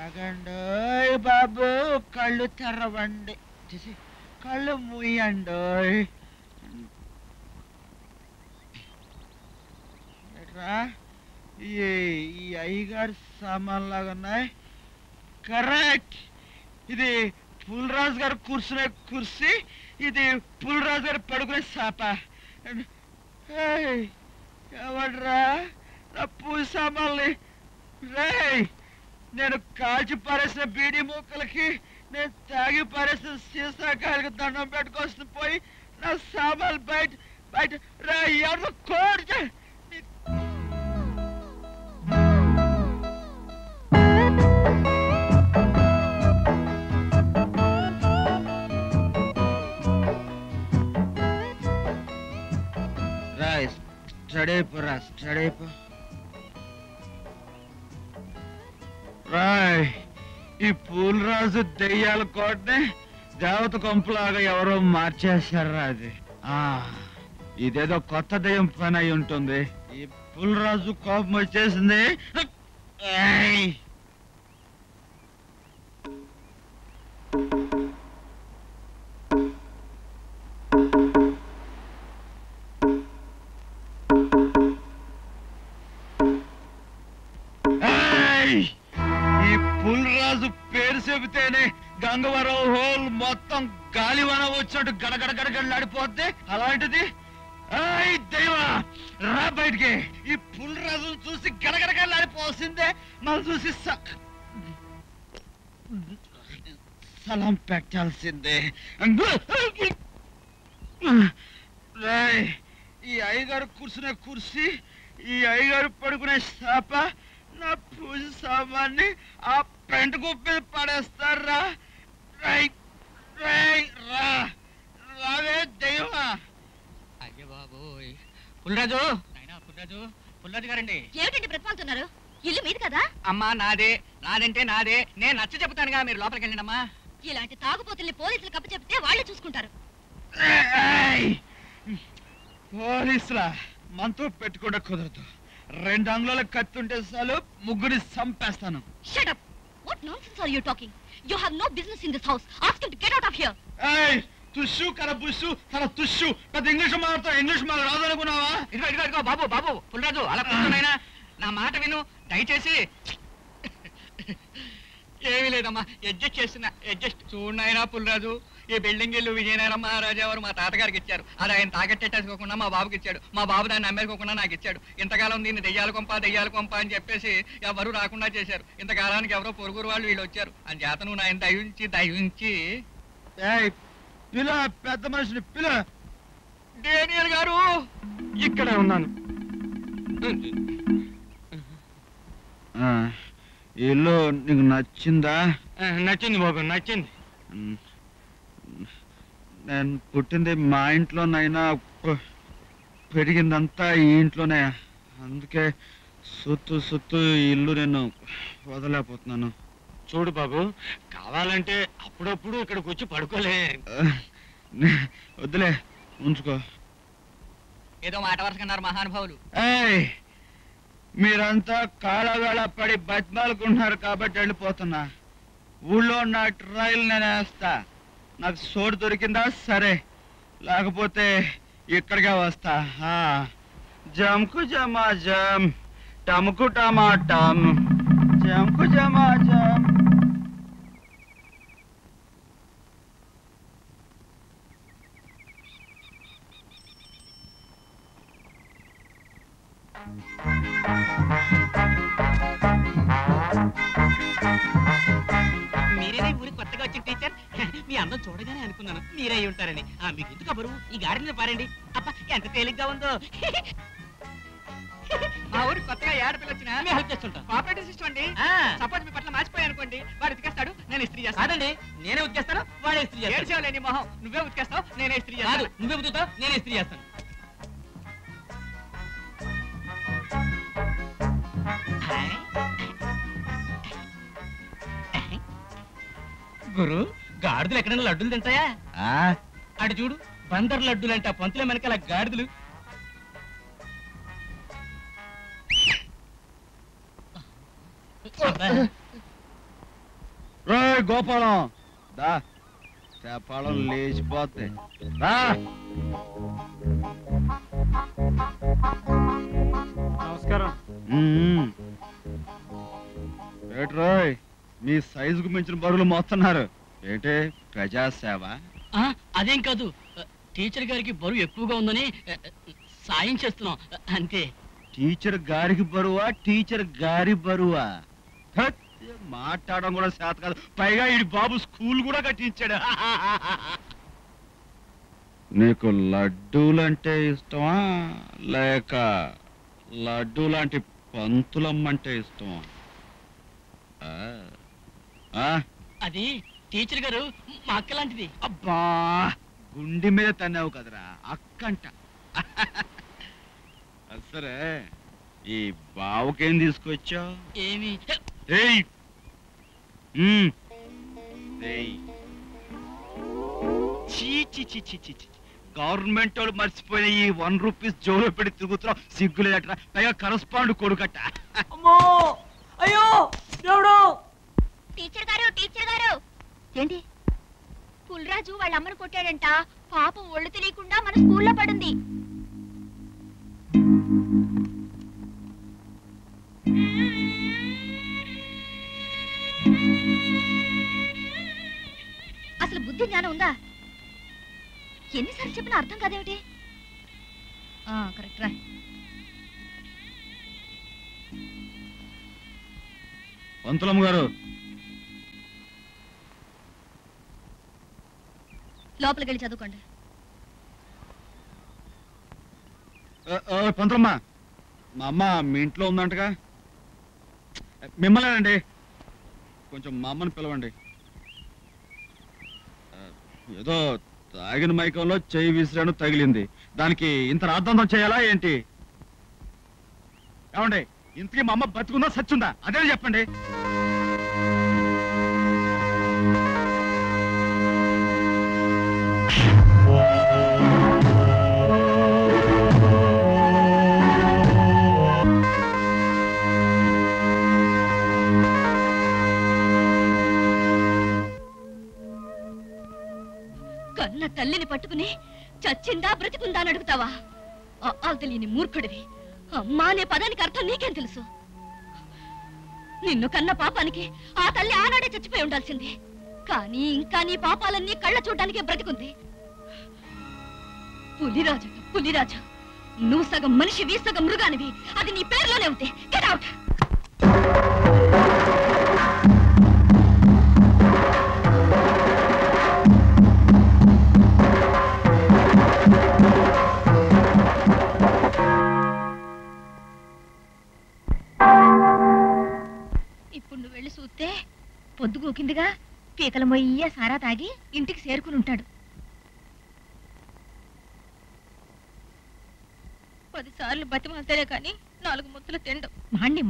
ఆగండి బాబు, కళ్ళు తెరవండి, కళ్ళు మూయండి. ఈ అయ్యగారు సామాన్లాగా ఉన్నాయి. కరెక్ట్, ఇది పుల్రాజు గారు కూర్చునే కుర్చీ, ఇది పుల్రాజు గారు పడుకునే సాప. ఎవడ్రా నా పూజ సామాన్లు? రే, నేను కాల్చి పారేసిన బీడీ మూకలకి, నేను తాగి పారేసిన సీసాకాయలకి దండం పెట్టుకొస్తుంది పోయి నా సామాన్లు బయట బయట రా. ఎవరు కోడి స్టడీపురా స్టడీపు. రాయ్, ఈ పూలరాజు దెయ్యాల కోటని దేవత కొంపులాగా ఎవరో మార్చేశారా? అది ఇదేదో కొత్త దెయ్యం పని అయి ఉంటుంది. ఈ పూలరాజు కోపం వచ్చేసింది. ఈ పుల్రాజు పేరు చెబితేనే గంగవరం హోల్ మొత్తం గాలివాన వచ్చినట్టు గడగడ గడగడలాడిపోద్ది. అలాంటిది దైవా రా బయటికి. ఈ పుల్రాజును చూసి గడగడగడలాడిపోవాల్సిందే, మనం చూసి సలాం పెట్టాల్సిందే. ఈ అయ్యగారు కూర్చునే కుర్చీ, ఈ అయ్యగారు పడుకునే శాప, నా పూజ సామాన్ని ఆ పెంట కుప్ప పడేస్తారా? రావే దైవా. అయ్యో బాబోయ్, పుల్రాజు పుల్రాజు గారండి. ఏమిటండి ప్రతిపాలుతున్నారు? ఇల్లు మీది కదా? అమ్మా నాదే, నాదంటే నాదే. నేను నచ్చ చెబుతానుగా, మీరు లోపలికి వెళ్ళండి అమ్మా. ఇలాంటి తాగుపోతుల్ని పోలీసులు కప్పు చెప్తే వాళ్ళే చూసుకుంటారు. పోలీసులా? మనతో పెట్టుకుండా కుదరదు. 2 అంగుళాల కత్తుంటే చాలు, ముగ్గురిని చంపేస్తాను. Shut up! What nonsense are you talking? You have no business in this house. Ask him to get out of here. Hey, తుష్షు కర బుస్సు తన తుష్షు. పెద్ద ఇంగ్లీష్ మాట్లాడతావు, ఇంగ్లీష్ మాకు రాదనుకున్నావా? ఇదిగో బాబు పుల్రాజు, అలా కూర్చోనైనా నా మాట విను దయచేసి. ఏమీ లేదమ్మా, అడ్జస్ట్ చేస్తున్నా. చూడనైనా పుల్రాజు, ఈ బిల్డింగ్ ఇల్లు విజయనగరం మహారాజా వారు మా తాతగారికి ఇచ్చారు. అది ఆయన తాకట్టేసుకోకుండా మా బాబుకి ఇచ్చాడు. మా బాబు దాన్ని అమ్మేసుకోకుండా నాకు ఇచ్చాడు. ఇంతకాలం దీన్ని దెయ్యాల కొంప అని చెప్పేసి ఎవరు రాకుండా చేశారు. ఇంతకాలానికి ఎవరో పొరుగురు వాళ్ళు వీళ్ళు వచ్చారు. అని చేత నువ్వు ఆయన దయించి పిల్ల, పెద్ద మనిషిని పిల్ల. డేనియల్ గారు, ఇక్కడే ఉన్నాను. ఇల్లు నీకు నచ్చిందా? నచ్చింది బాబు, నచ్చింది. నేను పుట్టింది మా ఇంట్లోనైనా, పెరిగిందంతా ఈ ఇంట్లోనే. అందుకే సుత్తు ఇల్లు నేను వదలేకపోతున్నాను. చూడు బాబు, కావాలంటే అప్పుడప్పుడు ఇక్కడికి వచ్చి పడుకోలే. వద్దులే, ఉంచుకో. ఏదో మాట వరుసకన్నారు మహానుభావులు. మీరంతా కాళగాళ పడి బతిమాలుకుంటున్నారు కాబట్టి వెళ్ళిపోతున్నా. ఊళ్ళో నా ట్రైల్ నేను వేస్తా. నాకు చోటు దొరికిందా సరే, లేకపోతే ఇక్కడికే వస్తా. జంకు జమా జమ్, టముకు టమాటమ్, జంకు జమా జమ్. మీరేనా ఊరికి కొత్తగా వచ్చిన టీచర్? మీ అందం చూడగానే అనుకున్నాను మీరే ఉంటారని. మీకు ఎందుకు కబరు, ఈ గాడి మీద పారండి. అప్ప ఎంత తేలిగ్గా ఉందో. మా ఊరికి కొత్తగా ఏడపిల్ల వచ్చినా హెల్ప్ చేస్తుంటాం. కోఆపరేటివ్ సిస్టమ్ అండి. సపోజ్ మీ పట్ల మార్చిపోయి అనుకోండి, వాడు ఉతికేస్తాడు, నేను ఇస్త్రీ చేస్తాను. కాదండి, నేనే ఉతికేస్తాను, వాడే ఇస్త్రీ చేస్తాను. ఏడ్చేవాళ్ళని మొహం, నువ్వే ఉతికేస్తావు, నేనే ఇస్త్రీ చేస్తాను. నువ్వే ఉతుకుతావు, నేనే ఇస్త్రీ చేస్తాను. గురు, గాడిదలు ఎక్కడైనా లడ్డులు తింటాయా? అటు చూడు, బందర్ లడ్డులు అంట, పంతుల వెనకాల గాడిదలు. గోపాలం దా చేపాలం లేచిపోతే రా. నమస్కారం. ఏట్రోయ్ మీ సైజుకు మించిన బరువులు మోస్తున్నారు ఏంటి? ప్రజాసేవ? అదేం కాదు, టీచర్ గారికి బరువు ఎక్కువగా ఉందని సాయం చేస్తున్నాం అంతే. టీచర్ గారికి బరువా టీచర్ గారి బరువా? హత్, మాట్లాడడం కూడా చేత కాదు. పైగా ఈ బాబు స్కూల్ కూడా కట్టించాడు. నీకు లడ్డూలంటే ఇష్టమా లేక లడ్డూ లాంటి పంతులమ్మంటే ఇష్టమా? అది టీచర్ గారు మా అక్క లాంటిది. అబ్బా, గుండె మీద తన్నావు కదరా అక్కంట. సరే, ఈ బావుకేం తీసుకొచ్చావు? ఏమి గవర్నమెంట్ వాళ్ళు మర్చిపోయిన ఈ 1 రూపీస్ జోలో పెట్టి తిరుగుతున్నావు, సిగ్గులేదట్రా. పైగా కరస్పాండ్ కొడుకట్ట. అయ్యో దేవుడు! టీచర్ గారు ఏంటి? పుల్రాజు వాళ్ళ అమ్మను కొట్టాడంట. పాపం ఒళ్ళు తెలియకుండా మన స్కూల్లో పడుంది. అసలు బుద్ధి జ్ఞానం ఉందా? ఎన్నిసార్లు చెప్పినా అర్థం కాదేమిటి? కరెక్ట్ రా. పంతులమ్మ గారు లోపలికి వెళ్ళి చదువుకోండి. పంతులమ్మ, మా అమ్మ మీ ఇంట్లో ఉందంటగా? మిమ్మల్నేనండి, కొంచెం మా అమ్మని పిలవండి. ఏదో తాగిన మైకంలో చెయ్యి విసిరాను తగిలింది, దానికి ఇంత రాద్ధాంతం చేయాలా ఏంటి? ఏమండి, ఇంతకీ మా అమ్మ బతుకుందా సచ్చుందా అదే చెప్పండి. కన్న తల్లిని పట్టుకుని చచ్చిందా బ్రతికుందా అని అడుగుతావా? తెలియని మూర్ఖుడివి. అమ్మా అనే పదానికి అర్థం నీకేం తెలుసు? నిన్ను కన్న పాపానికి ఆ తల్లి ఆనాడే చచ్చిపోయి ఉండాల్సింది. కానీ ఇంకా నీ పాపాలన్నీ కళ్ళ చూడడానికే బ్రతికుంది. పులిరాజు, నువ్వు సగం మనిషివి, సగం మృగానివి. అది నీ పేరులోనే ఉంది. Get out. ఇప్పుడు నువ్వు వెళ్ళి చూస్తే పొద్దుగూకిందిగా. పీకల మొయ్య సారా తాగి ఇంటికి చేరుకుని ఉంటాడు. 10 సార్లు బతిమాలితేనే కానీ 4 ముద్దలు తిండం.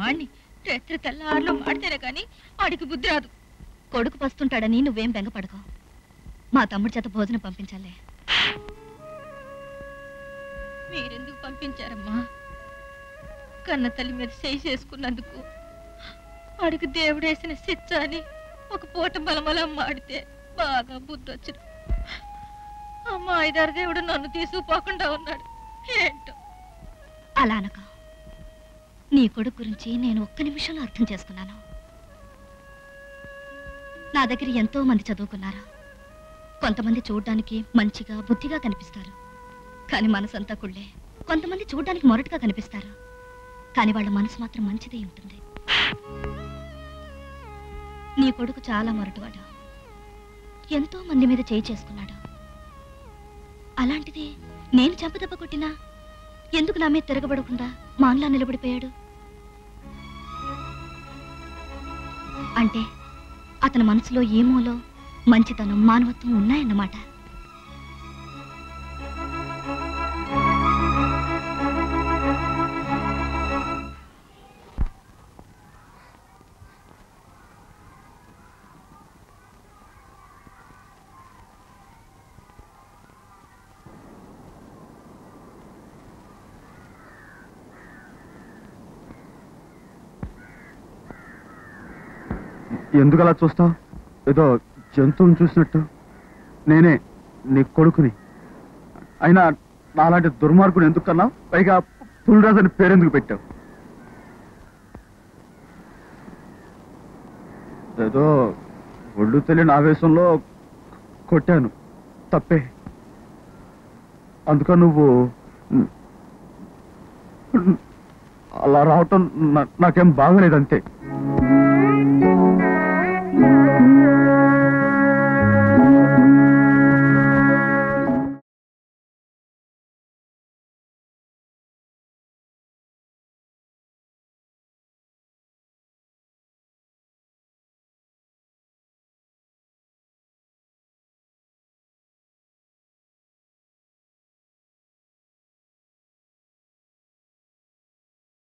మాణ్ణి రాత్రి తెల్లారులు మాడితేనే కానీ ఆడికి బుద్ధి రాదు. కొడుకు పస్తుంటాడని నువ్వేం బెంగపడకో. మా తమ్ముడి చేత భోజనం పంపించాలే. మీరెందుకు పంపించారమ్మా? కన్న తల్లి మీద చేయి చేసుకున్నందుకు. ఆడికి దేవుడేసిన శిక్ష అని ఒక పూట బలమలం మాడితే బాగా బుద్ధి వచ్చిన అమ్మ 5-6 దేవుడు నన్ను తీసుకుపోకుండా ఉన్నాడు. ఏంటో అలా అనక. నీ కొడుకు గురించి నేను ఒక్క నిమిషంలో అర్థం చేసుకున్నాను. నా దగ్గర ఎంతో మంది చదువుకున్నారు. కొంతమంది చూడ్డానికి మంచిగా బుద్ధిగా కనిపిస్తారు, కానీ మనసంతా కుళ్ళే. కొంతమంది చూడ్డానికి మొరటుగా కనిపిస్తారు, కానీ వాళ్ళ మనసు మాత్రం మంచిదే ఉంటుంది. నీ కొడుకు చాలా మొరటువాడు. ఎంతో మంది మీద చేయి చేసుకున్నాడు. అలాంటిది నేను చెంపదెబ్బ కొట్టినా ఎందుకు నా మీద తిరగబడకుండా మాన్లా నిలబడిపోయాడు? అంటే అతని మనసులో ఏమోలో మంచితనం, మానవత్వం ఉన్నాయన్నమాట. ఎందుకు అలా చూస్తావు? ఏదో జంతువుని చూసినట్టు. నేనే నీ కొడుకుని. అయినా నాలాంటి దుర్మార్గుని ఎందుకు కన్నావు? పైగా పులిరాజు అని పేరెందుకు పెట్టావు? ఏదో ఒళ్ళు తెలియని ఆవేశంలో కొట్టాను, తప్పే. అందుక నువ్వు అలా రావటం నాకేం బాగలేదు, అంతే.